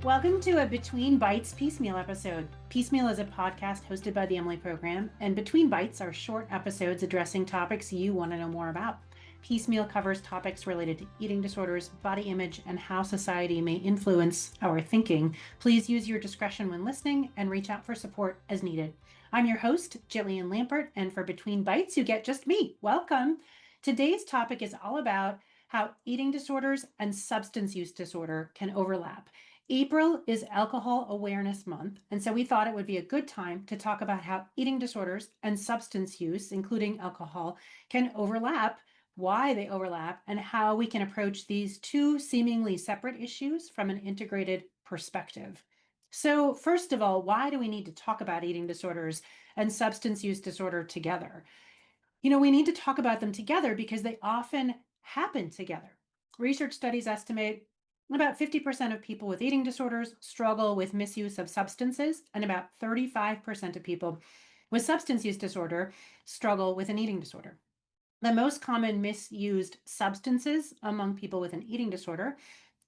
Welcome to a Between Bites Piecemeal episode. Piecemeal is a podcast hosted by the Emily Program, and Between Bites are short episodes addressing topics you want to know more about. Piecemeal covers topics related to eating disorders, body image, and how society may influence our thinking. Please use your discretion when listening and reach out for support as needed. I'm your host, Jillian Lampert, and for Between Bites, you get just me. Welcome. Today's topic is all about how eating disorders and substance use disorder can overlap. April is Alcohol Awareness Month, and so we thought it would be a good time to talk about how eating disorders and substance use, including alcohol, can overlap, why they overlap, and how we can approach these two seemingly separate issues from an integrated perspective. So, first of all, why do we need to talk about eating disorders and substance use disorder together? We need to talk about them together because they often happen together. Research studies estimate about 50% of people with eating disorders struggle with misuse of substances, and about 35% of people with substance use disorder struggle with an eating disorder. The most common misused substances among people with an eating disorder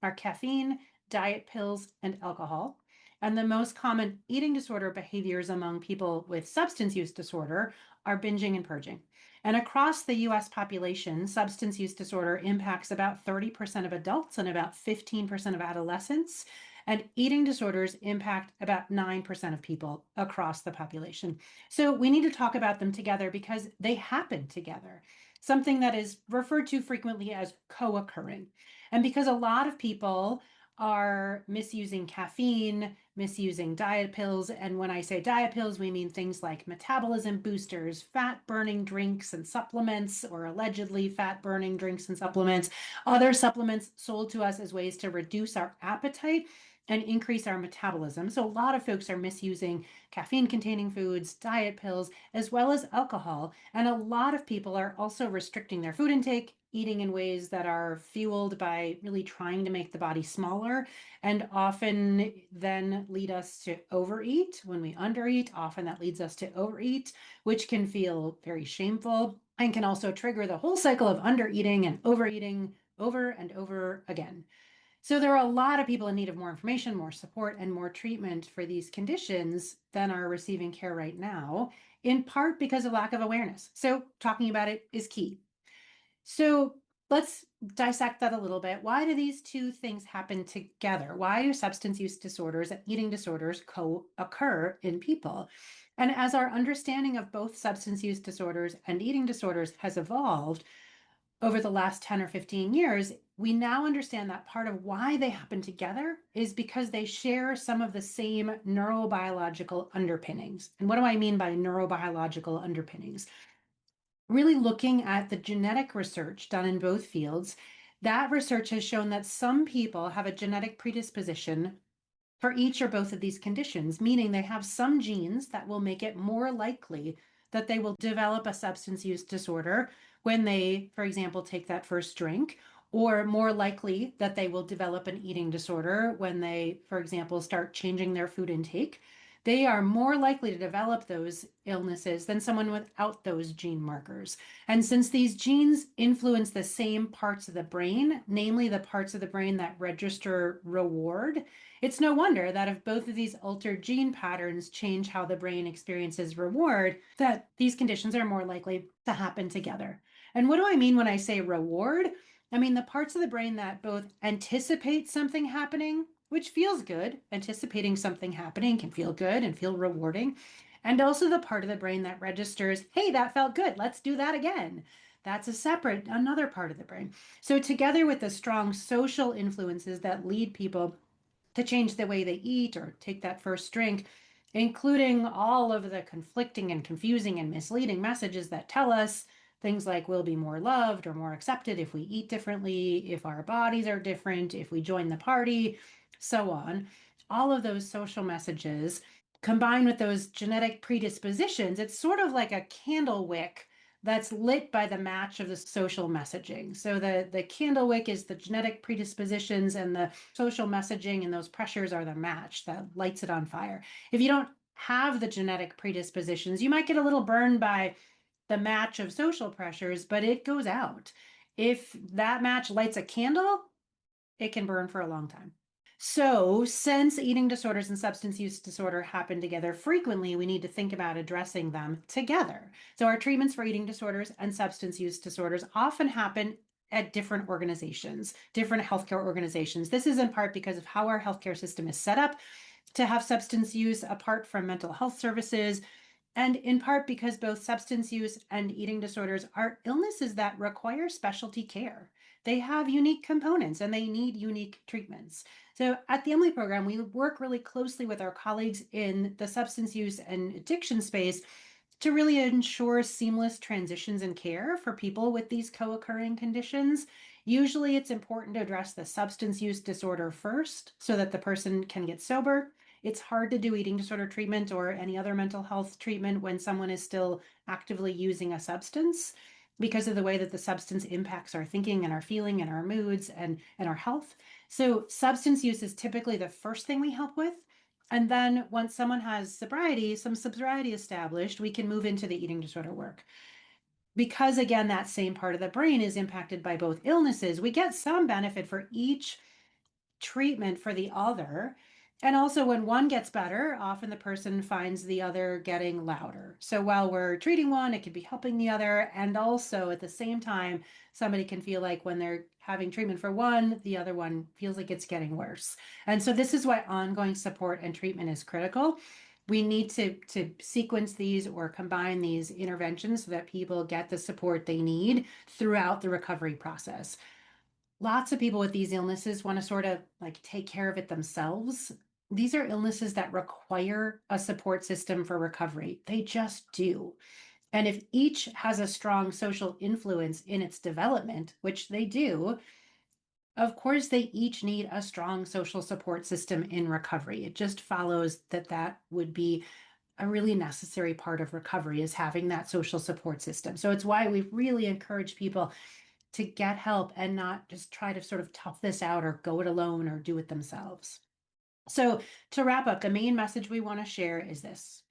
are caffeine, diet pills, and alcohol. And the most common eating disorder behaviors among people with substance use disorder are binging and purging. And across the US population, substance use disorder impacts about 30% of adults and about 15% of adolescents. And eating disorders impact about 9% of people across the population. So we need to talk about them together because they happen together, something that is referred to frequently as co-occurring. And because a lot of people are misusing caffeine, misusing diet pills. And when I say diet pills, we mean things like metabolism boosters, fat burning drinks and supplements, or allegedly fat burning drinks and supplements, other supplements sold to us as ways to reduce our appetite and increase our metabolism. So a lot of folks are misusing caffeine containing foods, diet pills, as well as alcohol. And a lot of people are also restricting their food intake, eating in ways that are fueled by really trying to make the body smaller, and often then lead us to overeat. When we undereat, often that leads us to overeat, which can feel very shameful and can also trigger the whole cycle of undereating and overeating over and over again. So there are a lot of people in need of more information, more support, and more treatment for these conditions than are receiving care right now, in part because of lack of awareness. So talking about it is key. So let's dissect that a little bit. Why do these two things happen together? Why do substance use disorders and eating disorders co-occur in people? And as our understanding of both substance use disorders and eating disorders has evolved over the last 10 or 15 years, we now understand that part of why they happen together is because they share some of the same neurobiological underpinnings. And what do I mean by neurobiological underpinnings? Really looking at the genetic research done in both fields, that research has shown that some people have a genetic predisposition for each or both of these conditions, meaning they have some genes that will make it more likely that they will develop a substance use disorder when they, for example, take that first drink, or more likely that they will develop an eating disorder when they, for example, start changing their food intake. They are more likely to develop those illnesses than someone without those gene markers. And since these genes influence the same parts of the brain, namely the parts of the brain that register reward, it's no wonder that if both of these altered gene patterns change how the brain experiences reward, that these conditions are more likely to happen together. And what do I mean when I say reward? I mean the parts of the brain that both anticipate something happening, which feels good. Anticipating something happening can feel good and feel rewarding. And also the part of the brain that registers, hey, that felt good, let's do that again. That's another part of the brain. So together with the strong social influences that lead people to change the way they eat or take that first drink, including all of the conflicting and confusing and misleading messages that tell us things like we'll be more loved or more accepted if we eat differently, if our bodies are different, if we join the party, so on. All of those social messages combined with those genetic predispositions, it's sort of like a candle wick that's lit by the match of the social messaging. So the candle wick is the genetic predispositions, and the social messaging and those pressures are the match that lights it on fire. If you don't have the genetic predispositions, you might get a little burned by the match of social pressures, but it goes out. If that match lights a candle, it can burn for a long time. So, since eating disorders and substance use disorder happen together frequently, we need to think about addressing them together. So, our treatments for eating disorders and substance use disorders often happen at different organizations, different healthcare organizations. This is in part because of how our healthcare system is set up to have substance use apart from mental health services, and in part because both substance use and eating disorders are illnesses that require specialty care. They have unique components and they need unique treatments. So at the Emily program, we work really closely with our colleagues in the substance use and addiction space to really ensure seamless transitions in care for people with these co-occurring conditions. Usually it's important to address the substance use disorder first so that the person can get sober. It's hard to do eating disorder treatment or any other mental health treatment when someone is still actively using a substance because of the way that the substance impacts our thinking and our feeling and our moods and our health. So substance use is typically the first thing we help with. And then once someone has some sobriety established, we can move into the eating disorder work. Because again, that same part of the brain is impacted by both illnesses, we get some benefit for each treatment for the other. And also, when one gets better, often the person finds the other getting louder. So while we're treating one, it could be helping the other. And also, at the same time, somebody can feel like when they're having treatment for one, the other one feels like it's getting worse. And so, this is why ongoing support and treatment is critical. We need to sequence these or combine these interventions so that people get the support they need throughout the recovery process. Lots of people with these illnesses want to sort of like take care of it themselves. These are illnesses that require a support system for recovery. They just do. And if each has a strong social influence in its development, which they do, of course, they each need a strong social support system in recovery. It just follows that that would be a really necessary part of recovery, is having that social support system. So it's why we really encourage people to get help and not just try to sort of tough this out or go it alone or do it themselves. So to wrap up, the main message we want to share is this: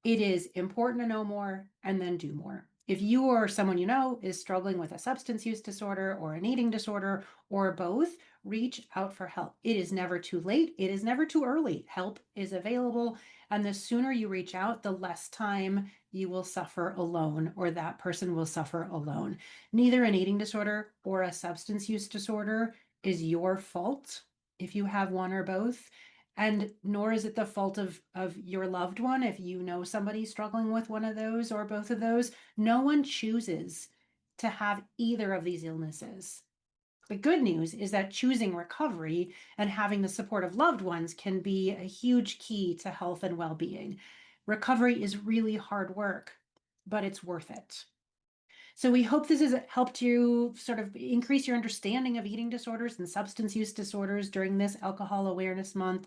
it is important to know more and then do more. If you or someone you know is struggling with a substance use disorder or an eating disorder or both, reach out for help. It is never too late. It is never too early. Help is available. And the sooner you reach out, the less time you will suffer alone, or that person will suffer alone. Neither an eating disorder or a substance use disorder is your fault if you have one or both. And nor is it the fault of your loved one if you know somebody struggling with one of those or both of those. No one chooses to have either of these illnesses. The good news is that choosing recovery and having the support of loved ones can be a huge key to health and well-being. Recovery is really hard work, but it's worth it. So we hope this has helped you sort of increase your understanding of eating disorders and substance use disorders during this Alcohol Awareness Month.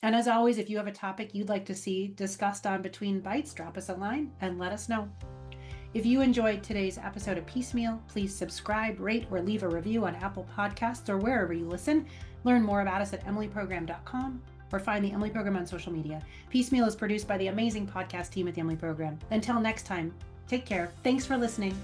And as always, if you have a topic you'd like to see discussed on Between Bites, drop us a line and let us know. If you enjoyed today's episode of Piecemeal, please subscribe, rate, or leave a review on Apple Podcasts or wherever you listen. Learn more about us at emilyprogram.com or find the Emily Program on social media. Piecemeal is produced by the amazing podcast team at the Emily Program. Until next time, take care. Thanks for listening.